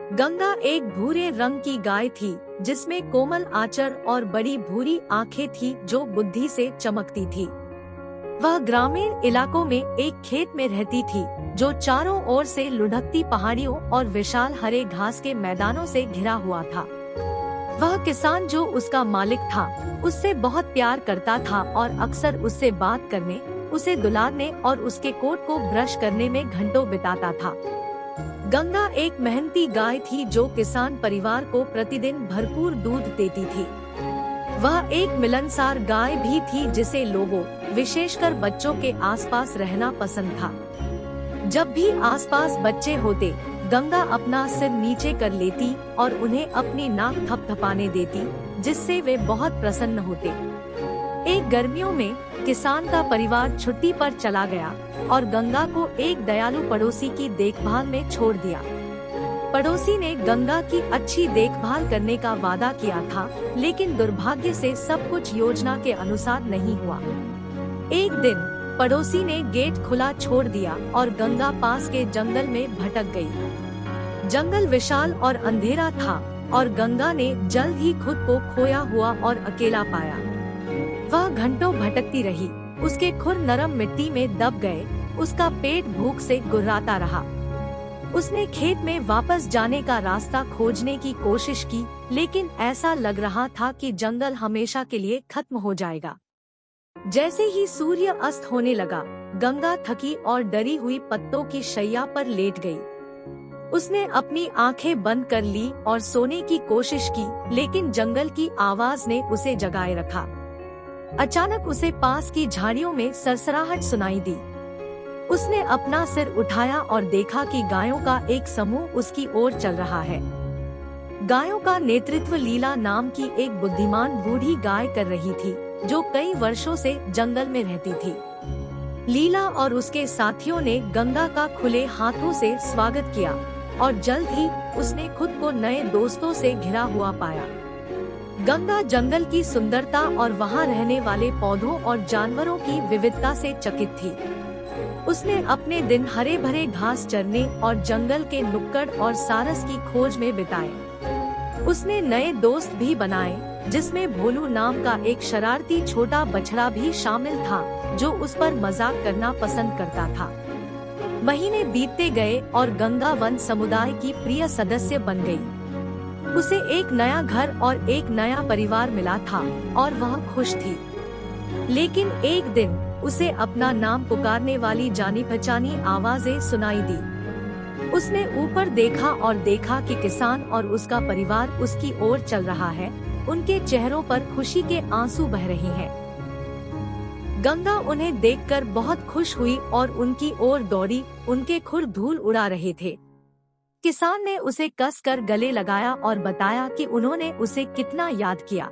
गंगा एक भूरे रंग की गाय थी जिसमें कोमल आंचल और बड़ी भूरी आंखें थी जो बुद्धि से चमकती थी। वह ग्रामीण इलाकों में एक खेत में रहती थी जो चारों ओर से लुढ़कती पहाड़ियों और विशाल हरे घास के मैदानों से घिरा हुआ था। वह किसान जो उसका मालिक था उससे बहुत प्यार करता था और अक्सर उससे बात करने, उसे दुलारने और उसके कोट को ब्रश करने में घंटों बिताता था। गंगा एक मेहनती गाय थी जो किसान परिवार को प्रतिदिन भरपूर दूध देती थी। वह एक मिलनसार गाय भी थी जिसे लोगों, विशेषकर बच्चों के आसपास रहना पसंद था। जब भी आसपास बच्चे होते, गंगा अपना सिर नीचे कर लेती और उन्हें अपनी नाक थपथपाने देती, जिससे वे बहुत प्रसन्न होते। एक गर्मियों में किसान का परिवार छुट्टी पर चला गया और गंगा को एक दयालु पड़ोसी की देखभाल में छोड़ दिया। पड़ोसी ने गंगा की अच्छी देखभाल करने का वादा किया था, लेकिन दुर्भाग्य से सब कुछ योजना के अनुसार नहीं हुआ। एक दिन पड़ोसी ने गेट खुला छोड़ दिया और गंगा पास के जंगल में भटक गई। जंगल विशाल और अंधेरा था और गंगा ने जल्द ही खुद को खोया हुआ और अकेला पाया। वह घंटों भटकती रही, उसके खुर नरम मिट्टी में दब गए, उसका पेट भूख से गुर्राता रहा। उसने खेत में वापस जाने का रास्ता खोजने की कोशिश की, लेकिन ऐसा लग रहा था कि जंगल हमेशा के लिए खत्म हो जाएगा। जैसे ही सूर्य अस्त होने लगा, गंगा थकी और डरी हुई पत्तों की शैया पर लेट गई। उसने अपनी आंखें बंद कर ली और सोने की कोशिश की, लेकिन जंगल की आवाज ने उसे जगाए रखा। अचानक उसे पास की झाड़ियों में सरसराहट सुनाई दी। उसने अपना सिर उठाया और देखा कि गायों का एक समूह उसकी ओर चल रहा है। गायों का नेतृत्व लीला नाम की एक बुद्धिमान बूढ़ी गाय कर रही थी, जो कई वर्षों से जंगल में रहती थी। लीला और उसके साथियों ने गंगा का खुले हाथों से स्वागत किया और जल्द ही उसने खुद को नए दोस्तों से घिरा हुआ पाया। गंगा जंगल की सुंदरता और वहां रहने वाले पौधों और जानवरों की विविधता से चकित थी। उसने अपने दिन हरे भरे घास चरने और जंगल के नुक्कड़ और सारस की खोज में बिताए। उसने नए दोस्त भी बनाए, जिसमें भोलू नाम का एक शरारती छोटा बछड़ा भी शामिल था, जो उस पर मजाक करना पसंद करता था। महीने बीतते गए और गंगा वन समुदाय की प्रिय सदस्य बन गई। उसे एक नया घर और एक नया परिवार मिला था और वह खुश थी। लेकिन एक दिन उसे अपना नाम पुकारने वाली जानी पहचानी आवाजें सुनाई दी। उसने ऊपर देखा और देखा कि किसान और उसका परिवार उसकी ओर चल रहा है। उनके चेहरों पर खुशी के आंसू बह रहे हैं। गंगा उन्हें देखकर बहुत खुश हुई और उनकी ओर दौड़ी। उनके खुर धूल उड़ा रहे थे। किसान ने उसे कसकर गले लगाया और बताया कि उन्होंने उसे कितना याद किया।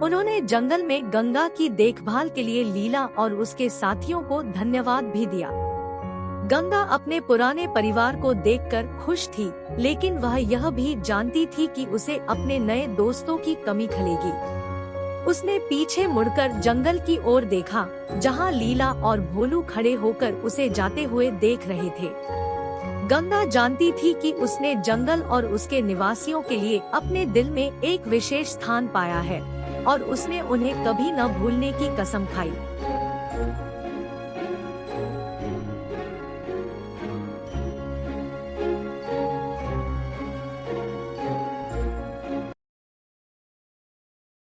उन्होंने जंगल में गंगा की देखभाल के लिए लीला और उसके साथियों को धन्यवाद भी दिया। गंगा अपने पुराने परिवार को देखकर खुश थी, लेकिन वह यह भी जानती थी कि उसे अपने नए दोस्तों की कमी खलेगी। उसने पीछे मुड़कर जंगल की ओर देखा, जहां लीला और भोलू खड़े होकर उसे जाते हुए देख रहे थे। गंगा जानती थी कि उसने जंगल और उसके निवासियों के लिए अपने दिल में एक विशेष स्थान पाया है और उसने उन्हें कभी न भूलने की कसम खाई।